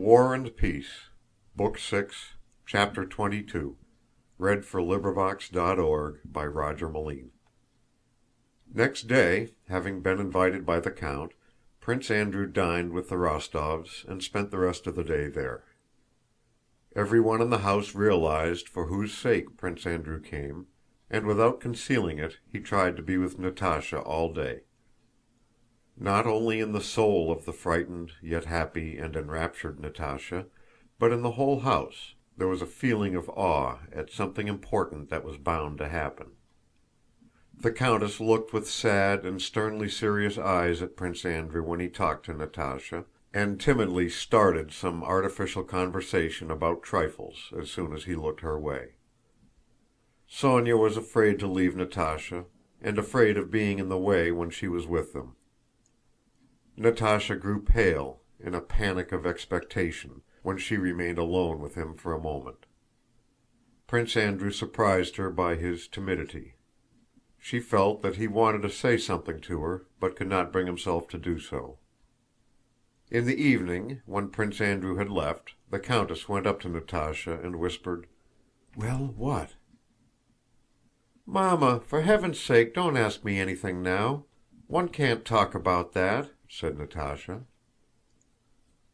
War and Peace, Book 6, Chapter 22. By Roger Malene. Next day, having been invited by the count, Prince Andrew dined with the Rostóvs and spent the rest of the day there. Everyone in the house realized for whose sake Prince Andrew came, and without concealing it he tried to be with Natásha all day. Not only in the soul of the frightened yet happy and enraptured Natásha, but in the whole house, there was a feeling of awe at something important that was bound to happen. The countess looked with sad and sternly serious eyes at Prince Andrew when he talked to Natásha, and timidly started some artificial conversation about trifles as soon as he looked her way. Sónya was afraid to leave Natásha, and afraid of being in the way when she was with them. Natásha grew pale, in a panic of expectation, when she remained alone with him for a moment. Prince Andrew surprised her by his timidity. She felt that he wanted to say something to her, but could not bring himself to do so. In the evening, when Prince Andrew had left, the countess went up to Natásha and whispered, "Well, what?" "Mamma, for heaven's sake, don't ask me anything now. One can't talk about that," said Natásha.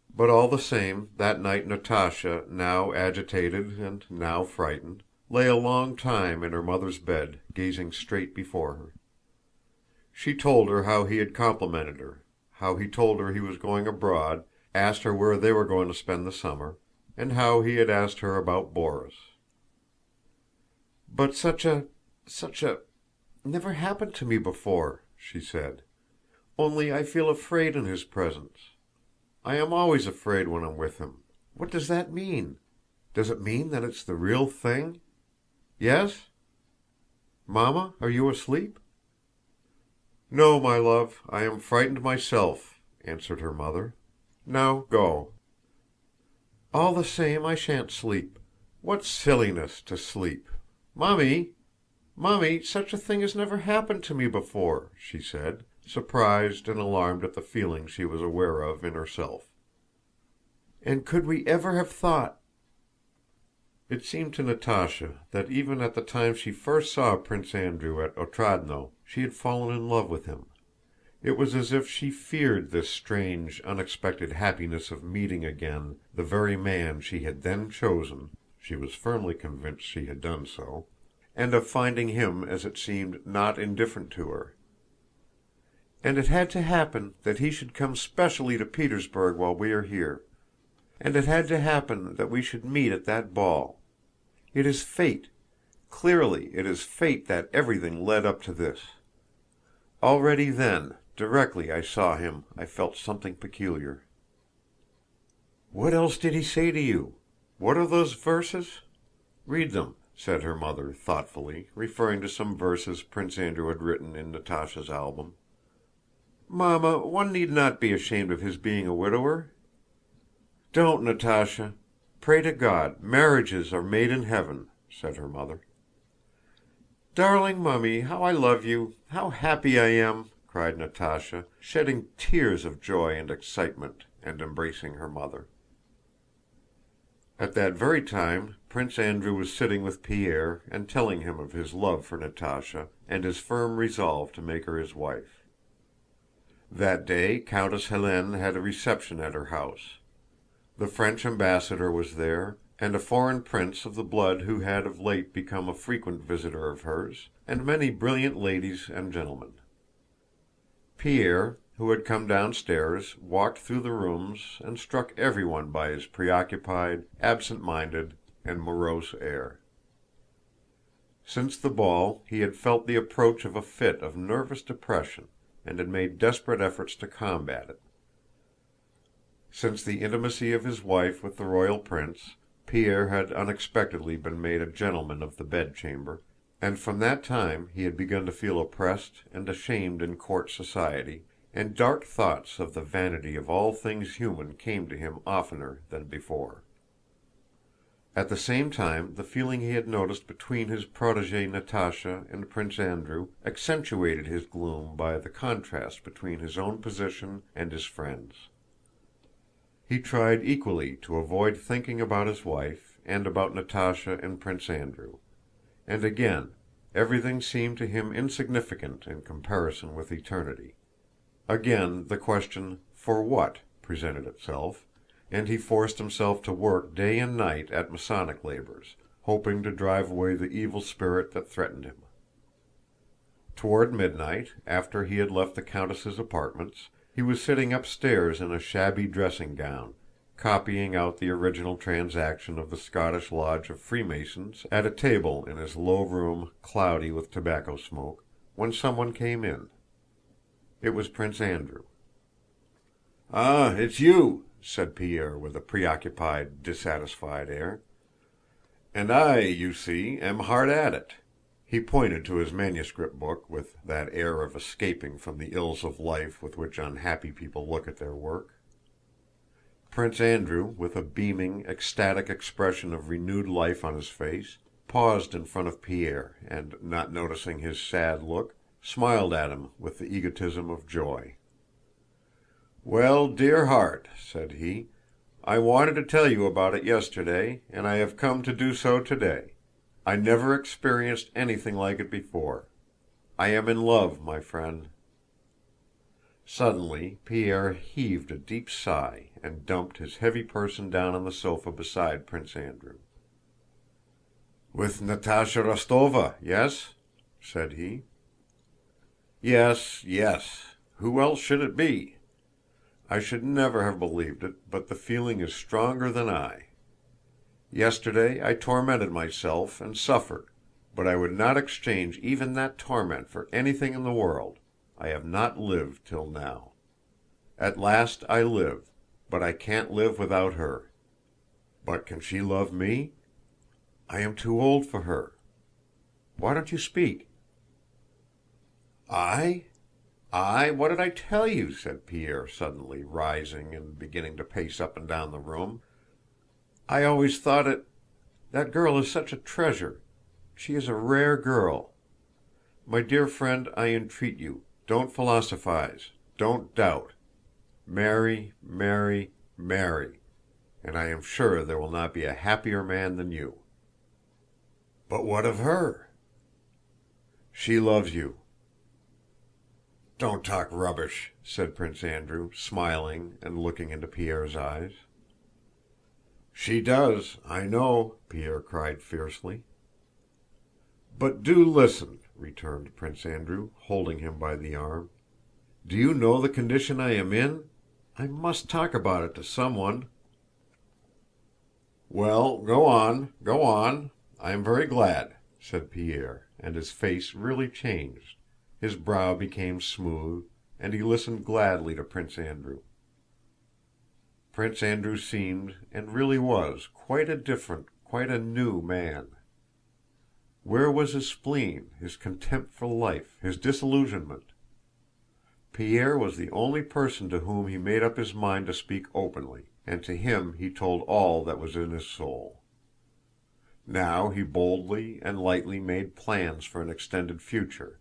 But all the same, that night Natásha, now agitated and now frightened, lay a long time in her mother's bed, gazing straight before her. She told her how he had complimented her, how he told her he was going abroad, asked her where they were going to spend the summer, and how he had asked her about Borís. "But such a... never happened to me before," she said. "Only I feel afraid in his presence. I am always afraid when I'm with him. What does that mean? Does it mean that it's the real thing? Yes? Mamma, are you asleep?" "No, my love, I am frightened myself," answered her mother. "Now go." "All the same, I shan't sleep. What silliness to sleep! Mummy, Mummy, such a thing has never happened to me before," she said, surprised and alarmed at the feeling she was aware of in herself. "And could we ever have thought?" It seemed to Natásha that even at the time she first saw Prince Andrew at Otrádnoe she had fallen in love with him. It was as if she feared this strange, unexpected happiness of meeting again the very man she had then chosen (she was firmly convinced she had done so), and of finding him, as it seemed, not indifferent to her. "And it had to happen that he should come specially to Petersburg while we are here. And it had to happen that we should meet at that ball. It is fate, clearly it is fate that everything led up to this. Already then, directly I saw him, I felt something peculiar." "What else did he say to you? What are those verses? Read them," said her mother thoughtfully, referring to some verses Prince Andrew had written in Natásha's album. "Mamma, one need not be ashamed of his being a widower." "Don't, Natásha. Pray to God, marriages are made in heaven," said her mother. "Darling Mummy, how I love you! How happy I am!" cried Natásha, shedding tears of joy and excitement and embracing her mother. At that very time Prince Andrew was sitting with Pierre and telling him of his love for Natásha and his firm resolve to make her his wife. That day Countess Hélène had a reception at her house. The French ambassador was there, and a foreign prince of the blood who had of late become a frequent visitor of hers, and many brilliant ladies and gentlemen. Pierre, who had come downstairs, walked through the rooms and struck everyone by his preoccupied, absent-minded, and morose air. Since the ball he had felt the approach of a fit of nervous depression and had made desperate efforts to combat it. Since the intimacy of his wife with the royal prince, Pierre had unexpectedly been made a gentleman of the bedchamber, and from that time he had begun to feel oppressed and ashamed in court society, and dark thoughts of the vanity of all things human came to him oftener than before. At the same time the feeling he had noticed between his protégée Natásha and Prince Andrew accentuated his gloom by the contrast between his own position and his friend's. He tried equally to avoid thinking about his wife and about Natásha and Prince Andrew, and again everything seemed to him insignificant in comparison with eternity. Again the question "For what?" presented itself, and he forced himself to work day and night at Masonic labors, hoping to drive away the evil spirit that threatened him. Toward midnight, after he had left the countess's apartments, he was sitting upstairs in a shabby dressing gown, copying out the original transaction of the Scottish Lodge of Freemasons at a table in his low room cloudy with tobacco smoke, when someone came in. It was Prince Andrew. "Ah, it's you," said Pierre with a preoccupied, dissatisfied air. "And I, you see, am hard at it." He pointed to his manuscript book with that air of escaping from the ills of life with which unhappy people look at their work. Prince Andrew, with a beaming, ecstatic expression of renewed life on his face, paused in front of Pierre and, not noticing his sad look, smiled at him with the egotism of joy. "Well, dear heart," said he, "I wanted to tell you about it yesterday, and I have come to do so today. I never experienced anything like it before. I am in love, my friend." Suddenly Pierre heaved a deep sigh and dumped his heavy person down on the sofa beside Prince Andrew. "With Natásha Rostóva, yes?" said he. "Yes, yes. Who else should it be? I should never have believed it, but the feeling is stronger than I. Yesterday I tormented myself and suffered, but I would not exchange even that torment for anything in the world. I have not lived till now. At last I live, but I can't live without her. But can she love me? I am too old for her. Why don't you speak?" "I? I? What did I tell you?" said Pierre suddenly, rising and beginning to pace up and down the room. "I always thought it... That girl is such a treasure. She is a rare girl. My dear friend, I entreat you, don't philosophize, don't doubt. Marry, marry, marry, and I am sure there will not be a happier man than you." "But what of her?" "She loves you." "Don't talk rubbish," said Prince Andrew, smiling and looking into Pierre's eyes. "She does, I know," Pierre cried fiercely. "But do listen," returned Prince Andrew, holding him by the arm. "Do you know the condition I am in? I must talk about it to someone." "Well, go on, go on. I am very glad," said Pierre, and his face really changed. His brow became smooth, and he listened gladly to Prince Andrew. Prince Andrew seemed, and really was, quite a different, quite a new man. Where was his spleen, his contempt for life, his disillusionment? Pierre was the only person to whom he made up his mind to speak openly, and to him he told all that was in his soul. Now he boldly and lightly made plans for an extended future,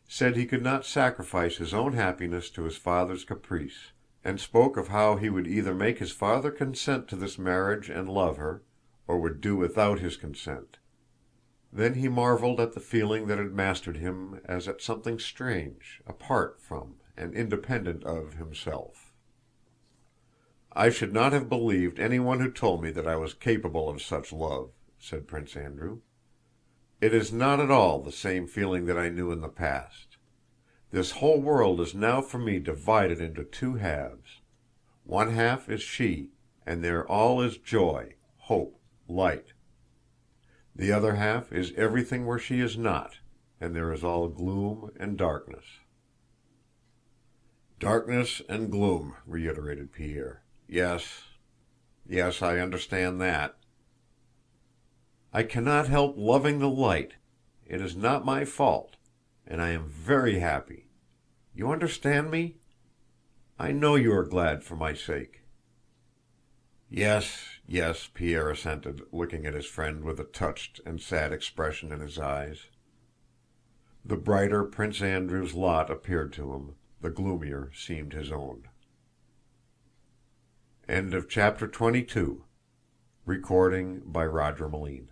said he could not sacrifice his own happiness to his father's caprice, and spoke of how he would either make his father consent to this marriage and love her, or would do without his consent. Then he marveled at the feeling that had mastered him as at something strange, apart from and independent of himself. "I should not have believed anyone who told me that I was capable of such love," said Prince Andrew. "It is not at all the same feeling that I knew in the past. This whole world is now for me divided into two halves. One half is she, and there all is joy, hope, light. The other half is everything where she is not, and there is all gloom and darkness." "Darkness and gloom," reiterated Pierre. "Yes, yes, I understand that." "I cannot help loving the light. It is not my fault, and I am very happy. You understand me? I know you are glad for my sake." "Yes, yes," Pierre assented, looking at his friend with a touched and sad expression in his eyes. The brighter Prince Andrew's lot appeared to him, the gloomier seemed his own. Chapter 22. Recording by Roger Malene.